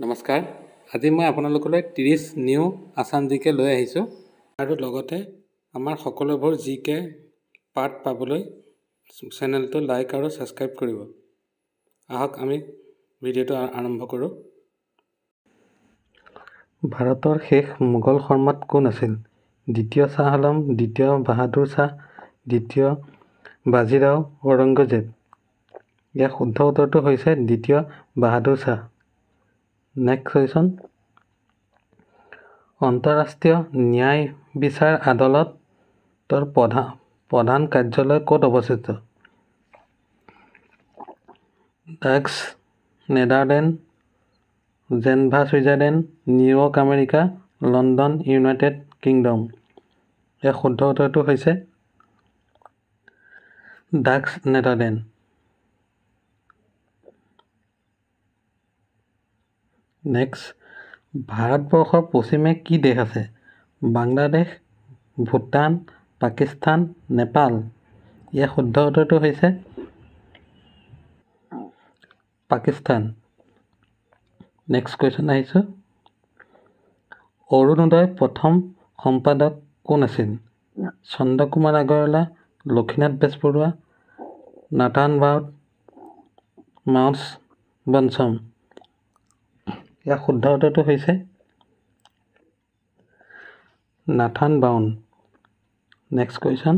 নমস্কাৰ। আজি মই আপোনালোকলৈ 30 নিউ আসাম জিকে লৈ আহিছোঁ আৰু লগতে আমাৰ সকলোবোৰ জিকে পাৰ্ট পাবলৈ চেনেলটো লাইক আৰু সাবস্ক্ৰাইব কৰিব। আহক আমি ভিডিঅ'টো আৰম্ভ কৰোঁ। ভাৰতৰ শেষ মোগল সম্ৰাট কোন আছিল? দ্বিতীয় শ্বাহ আলম, দ্বিতীয় বাহাদুৰ শ্বাহ, দ্বিতীয় বাজিৰাও, ঔৰংগজেব। ইয়াৰ শুদ্ধ উত্তৰটো হৈছে দ্বিতীয় বাহাদুৰ শ্বাহ। Next question. আন্তঃৰাষ্ট্ৰীয় ন্যায় বিচাৰ আদালতৰ প্ৰধান কাৰ্যালয় ক'ত অৱস্থিত? ডাক্স, Netherlands, Geneva Switzerland, New York America, London United Kingdom. ইয়াৰ শুদ্ধ উত্তৰটো হৈছে ডাক্স, নেদাৰলেণ্ড। নেক্সট, ভাৰতবৰ্ষৰ পশ্চিমে কি দেশ আছে? বাংলাদেশ, ভূটান, পাকিস্তান, নেপাল। ইয়াৰ শুদ্ধ উত্তৰটো হৈছে পাকিস্তান। নেক্সট কুৱেশ্যন আহিছোঁ। অৰুণোদয় প্ৰথম সম্পাদক কোন আছিল? চন্দ্ৰকুমাৰ আগৰৱালা, লক্ষীনাথ বেজবৰুৱা, নাথান বাউড, মাউচ বনছম। ইয়াৰ শুদ্ধ উত্তৰটো হৈছে নাথান বাউন। Next question.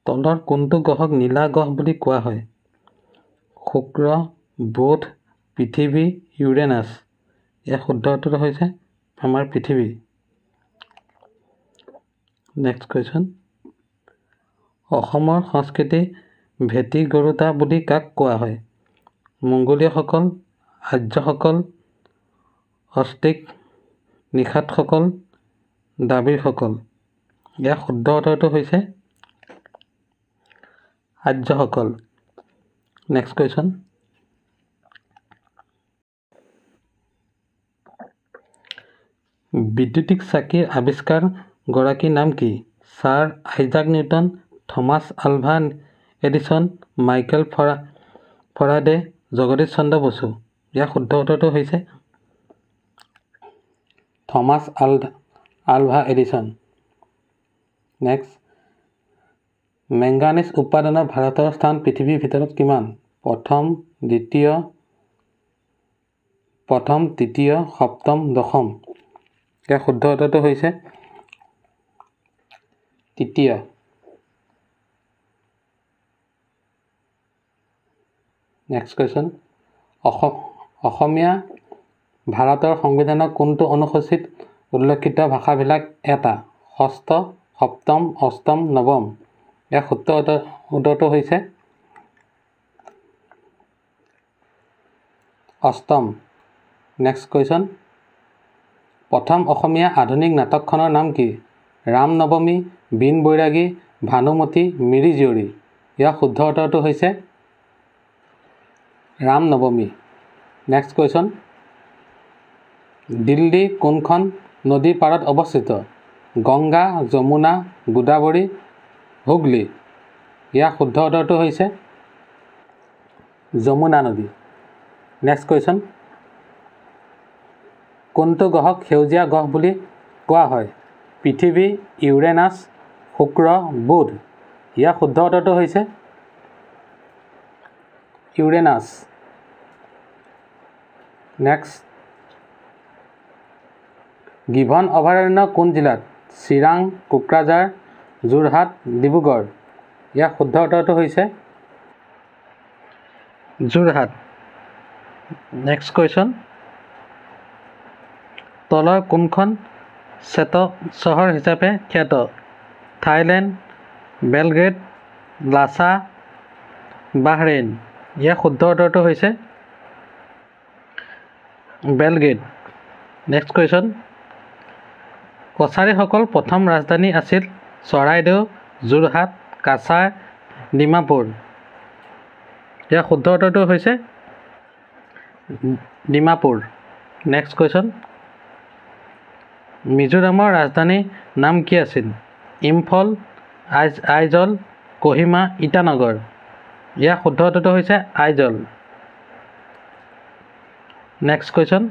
তলৰ কোনটো গ্ৰহক নীলা গ্ৰহ বুলি কোৱা হয়? শুক্ৰ, বুধ, পৃথিৱী, ইউৰেনাছ। ইয়াৰ শুদ্ধ উত্তৰটো হৈছে আমাৰ পৃথিৱী। Next question. অসমৰ সংস্কৃতি ভেটি গৰুতা বুলি কাক কোৱা হয়? মংগোলীয়সকল, আৰ্যসকল, অষ্ট্ৰিক নিষাদসকল, দ্ৰাবিড়সকল। ইয়াৰ শুদ্ধ উত্তৰটো হৈছে আৰ্যসকল। Next question. বৈদ্যুতিক চাকিৰ আৱিষ্কাৰ গৰাকীৰ নাম কি? Sir Isaac Newton, Thomas Alva Edison, Michael Faraday, Jagadish Chandra Bose. ইয়াৰ শুদ্ধ উত্তৰটো হৈছে Thomas Alva Edison. Next, manganese উৎপাদনত ভাৰতৰ স্থান পৃথিৱীৰ ভিতৰত কিমান? প্ৰথম, তৃতীয়, সপ্তম, দশম। ইয়াৰ শুদ্ধ উত্তৰটো হৈছে তৃতীয়। Next question. অসমীয়া ভাৰতৰ সংবিধানৰ কোনটো অনুসূচীত উল্লেখিত ভাষাবিলাক এটা? ষষ্ঠ, সপ্তম, অষ্টম, নৱম। ইয়াৰ শুদ্ধ উত্তৰটো হৈছে অষ্টম। Next question. প্ৰথম অসমীয়া আধুনিক নাটকখনৰ নাম কি? ৰাম নৱমী, বীণ বৈৰাগী, ভানুমতী, মিৰি জীয়ৰী। ইয়াৰ শুদ্ধ উত্তৰটো হৈছে ৰাম নৱমী। Next question. দিল্লী কোনখন নদীৰ পাৰত অৱস্থিত? গংগা, যমুনা, গোদাবৰী, হুগলী। ইয়াৰ শুদ্ধ উত্তৰটো হৈছে যমুনা নদী। Next question. কোনটো গ্ৰহক সেউজীয়া গ্ৰহ বুলি কোৱা হয়? পৃথিৱী, ইউৰেনাছ, শুক্ৰ, বুধ। ইয়াৰ শুদ্ধ উত্তৰটো হৈছে ইউৰেনাছ। নেক্সট, গিভন অভয়াৰণ্য কোন জিলাত? চিৰাং, কোকৰাঝাৰ, যোৰহাট, ডিব্ৰুগড়। ইয়াৰ শুদ্ধ উত্তৰটো হৈছে যোৰহাট। Next question. তলৰ কোনখন চেটক চহৰ হিচাপে খ্যাত? Thailand, Belgrade, Lhasa, Bahrain. ইয়াৰ শুদ্ধ উত্তৰটো হৈছে বেলগ্ৰেড। Next question. কছাৰীসকল প্ৰথম ৰাজধানী আছিল চৰাইদেউ, যোৰহাট, কাছাৰ, ডিমাপুৰ। ইয়াৰ শুদ্ধ উত্তৰটো হৈছে ডিমাপুৰ। Next question. মিজোৰামৰ ৰাজধানীৰ নাম কি আছিল? ইম্ফল, আইজল, কোহিমা, ইটানগৰ। ইয়াৰ শুদ্ধ উত্তৰটো হৈছে আইজল। নেক্সট কুৱেশ্যন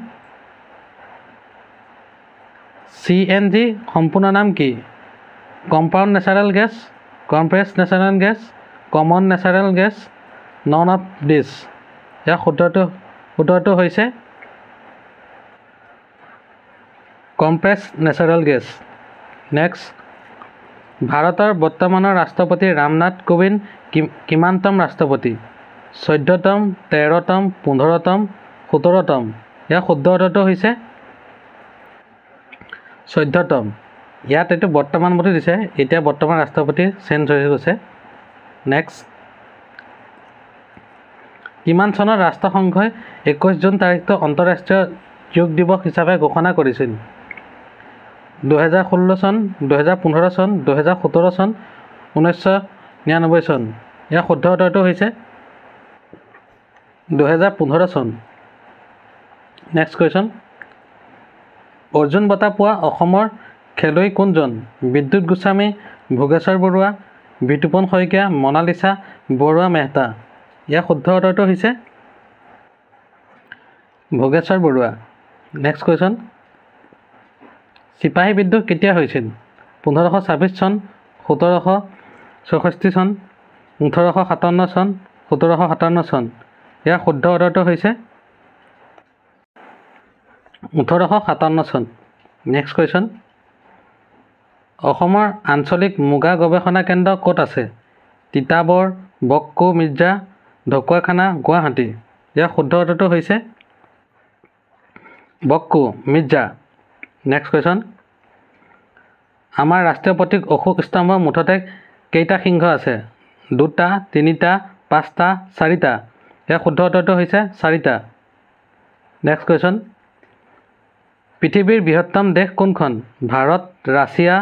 CNG সম্পূৰ্ণ নাম কি compound natural gas compressed natural gas common natural gas none of this ইয়াৰ শুদ্ধটো হৈছে কম্প্ৰেছড নেচাৰেল গেছ নেক্সট ভাৰতৰ বৰ্তমানৰ ৰাষ্ট্ৰপতি ৰামনাথ কোবিন্দ কিমানতম ৰাষ্ট্ৰপতি 14তম 13তম 15তম 17তম ইয়াৰ শুদ্ধটো হৈছে 14তম ইয়াত এইটো বৰ্তমান বুলি দিছে এতিয়া বৰ্তমান ৰাষ্ট্ৰপতি চেঞ্জ হৈ গৈছে নেক্সট কিমান চনত ৰাষ্ট্ৰসংঘই 21 জুন তাৰিখটো অন্তঃৰাষ্ট্ৰীয় যোগ দিৱস হিচাপে ঘোষণা কৰিছিল 2016 চন 2015 চন 2017 চন 1999 চন ইয়াৰ শুদ্ধটো হৈছে 2015 চন নেক্সট কুৱেশ্যন অৰ্জুন বঁটা পোৱা অসমৰ খেলুৱৈ কোনজন বিদ্যুৎ গোস্বামী ভোগেশ্বৰ বৰুৱা বিতুপন শইকীয়া মনালিছা বৰুৱা মেহতা ইয়াৰ শুদ্ধটো হৈছে ভোগেশ্বৰ বৰুৱা নেক্সট কুৱেশ্যন চিপাহী বিদ্ৰোহ কেতিয়া হৈছিল 1526 চন 1764 চন 1857 চন 1757 চন ইয়াৰ শুদ্ধটো হৈছে 1857 চন নেক্সট কুৱেশ্যন অসমৰ আঞ্চলিক মুগা গৱেষণা কেন্দ্ৰ ক'ত আছে তিতাবৰ বক্কো মিৰ্জা ঢকুৱাখানা গুৱাহাটী ইয়াৰ শুদ্ধটো হৈছে বক্কো মিৰ্জা নেক্সট কুৱেশ্যন আমাৰ ৰাষ্ট্ৰীয় প্ৰতীক অশোক স্তম্ভ মুঠতে কেইটা সিংহ আছে 2টা 3টা 5টা 4টা ইয়াৰ শুদ্ধটো হৈছে 4টা নেক্সট কুৱেশ্যন পৃথিৱীৰ বৃহত্তম দেশ কোনখন ভাৰত ৰাছিয়া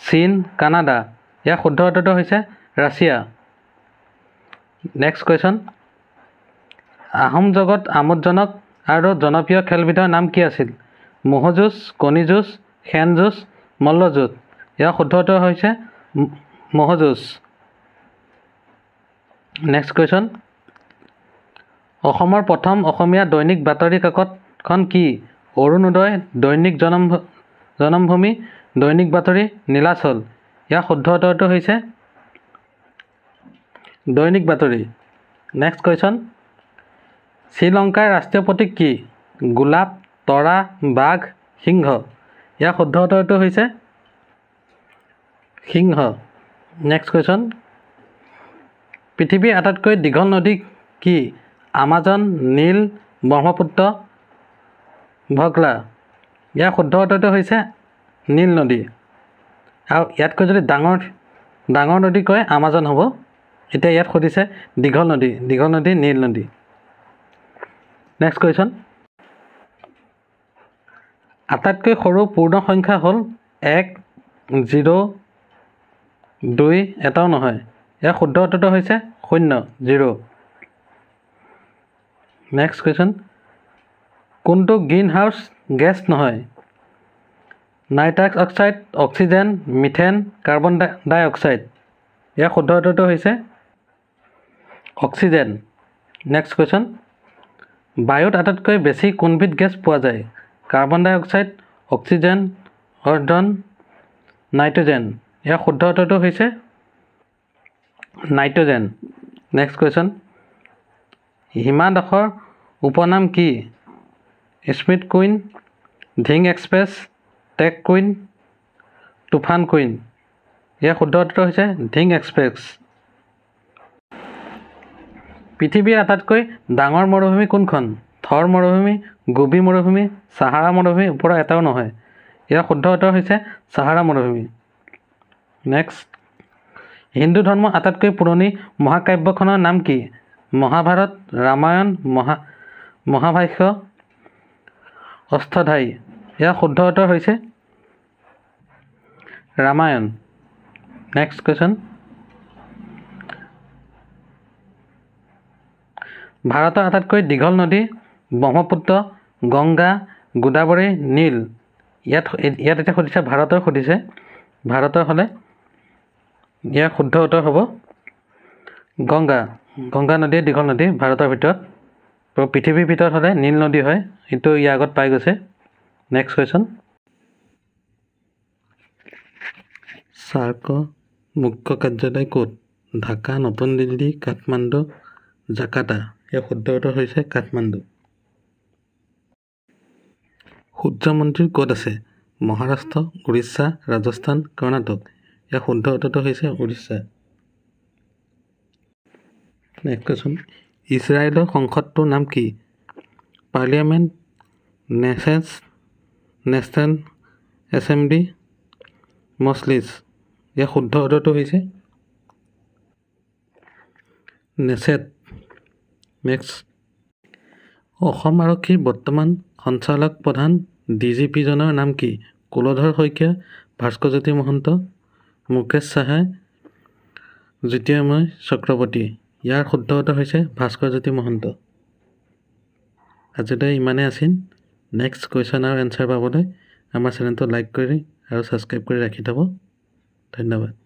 চীন কানাডা ইয়াৰ শুদ্ধটো হৈছে ৰাছিয়া নেক্সট কুৱেশ্যন আহোম যুগত আমোদজনক আৰু জনপ্ৰিয় খেলবিধৰ নাম কি আছিল ম'হ যুঁজ কণী যুঁজ শেন যুঁজ মল্ল যুঁজ ইয়াৰ শুদ্ধটো হৈছে ম'হ যুঁজ নেক্সট কুৱেশ্যন অসমৰ প্ৰথম অসমীয়া দৈনিক বাতৰি কাকতখন কি অৰুণোদয় দৈনিক জনমভূমি দৈনিক বাতৰি নীলাচল ইয়াৰ শুদ্ধটো হৈছে দৈনিক বাতৰি নেক্সট কুৱেশ্যন শ্ৰীলংকাৰ ৰাষ্ট্ৰীয় প্ৰতীক কি গোলাপ তৰা বাঘ সিংহ ইয়াৰ শুদ্ধটো হৈছে সিংহ নেক্সট কুৱেশ্যন পৃথিৱীৰ আটাইতকৈ দীঘল নদী কি আমাজন নীল ব্ৰহ্মপুত্ৰ ভগলা ইয়াৰ শুদ্ধটো হৈছে নীল নদী আৰু ইয়াতকৈ যদি ডাঙৰ নদী কয় আমাজন হ'ব এতিয়া ইয়াত সুধিছে দীঘল নদী নীল নদী নেক্সট কুৱেশ্যন আটাইতকৈ সৰু পূৰ্ণ সংখ্যা হ'ল 1 0 2 এটাও নহয় ইয়াৰ শুদ্ধটো হৈছে 0 নেক্সট কুৱেশ্যন কোনটো গ্ৰীণ হাউচ গেছ নহয় nitrous oxide oxygen methane carbon dioxide ইয়াৰ শুদ্ধটো হৈছে অক্সিজেন নেক্সট কুৱেশ্যন বায়ুত আটাইতকৈ বেছি কোনবিধ গেছ পোৱা যায় carbon dioxide oxygen argon nitrogen ইয়াৰ শুদ্ধটো হৈছে নাইট্ৰজেন নেক্সট কুৱেশ্যন হিমা দাসৰ উপনাম কি Smith queen Dhing express tech queen তুফান কুইন ইয়াৰ শুদ্ধটো হৈছে ধিং এক্সপ্ৰেছ পৃথিৱীৰ আটাইতকৈ ডাঙৰ মৰুভূমি কোনখন থৰ মৰুভূমি গোবি মৰুভূমি চাহাৰা মৰুভূমি ওপৰৰ এটাও নহয় ইয়াৰ শুদ্ধটো হৈছে চাহাৰা মৰুভূমি নেক্সট হিন্দু ধৰ্মৰ আটাইতকৈ পুৰণি মহাকাব্যখনৰ নাম কি মহাভাৰত ৰামায়ণ মহাভাষ্য অষ্টাধ্যায়ী ইয়াৰ শুদ্ধটো হৈছে ৰামায়ণ নেক্সট কুৱেশ্যন ভাৰতৰ আটাইতকৈ দীঘল নদী ব্ৰহ্মপুত্ৰ গংগা গোদাবৰী নীল ইয়াত এতিয়া সুধিছে ভাৰতৰ হ'লে ইয়াৰ শুদ্ধ উত্তৰ হ'ব গংগা নদী দীঘল নদী ভাৰতৰ ভিতৰত পৃথিৱীৰ ভিতৰত হ'লে নীল নদী হয়, কিন্তু ইয়াৰ আগত পাই গৈছে। নেক্সট কুৱেশ্যন, চাৰ্কৰ মুখ্য কাৰ্যালয় ক'ত? ঢাকা, নতুন দিল্লী, কাঠমাণ্ডু, জাকাৰ্টা। ইয়াৰ শুদ্ধ উত্তৰ হৈছে কাঠমাণ্ডু। সূৰ্য মন্দিৰ ক'ত আছে? মহাৰাষ্ট্ৰ, উৰিষ্যা, ৰাজস্থান, কৰ্ণাটক। ইয়াৰ শুদ্ধ উত্তৰটো হৈছে উৰিষ্যা। নেক্সট কুৱেশ্যন, ইজৰাইলৰ সংসদটোৰ নাম কি? পাৰ্লিয়ামেণ্ট, নেছেছ, নেশ্যনেল এছেম্বলি, মজলিছ। ইয়াৰ শুদ্ধ উত্তৰটো হৈছে নেছেট। নেক্সট, অসম আৰক্ষীৰ বৰ্তমান সঞ্চালক প্ৰধান DGPজনৰ নাম কি? কুলধৰ শইকীয়া, ভাস্কৰজ্যোতি মহন্ত, মুকেশ সাহাই, জ্যোতিৰ্ময় চক্ৰৱৰ্তী। ইয়াৰ শুদ্ধ উত্তৰ হৈছে ভাস্কৰজ্যোতি মহন্ত। আজিলৈ ইমানেই আছিল। নেক্সট কুৱেশ্যন আৰু এনচাৰ পাবলৈ আমাৰ চেনেলটো লাইক কৰি আৰু ছাবস্ক্ৰাইব কৰি ৰাখি থ'ব। ধন্যবাদ।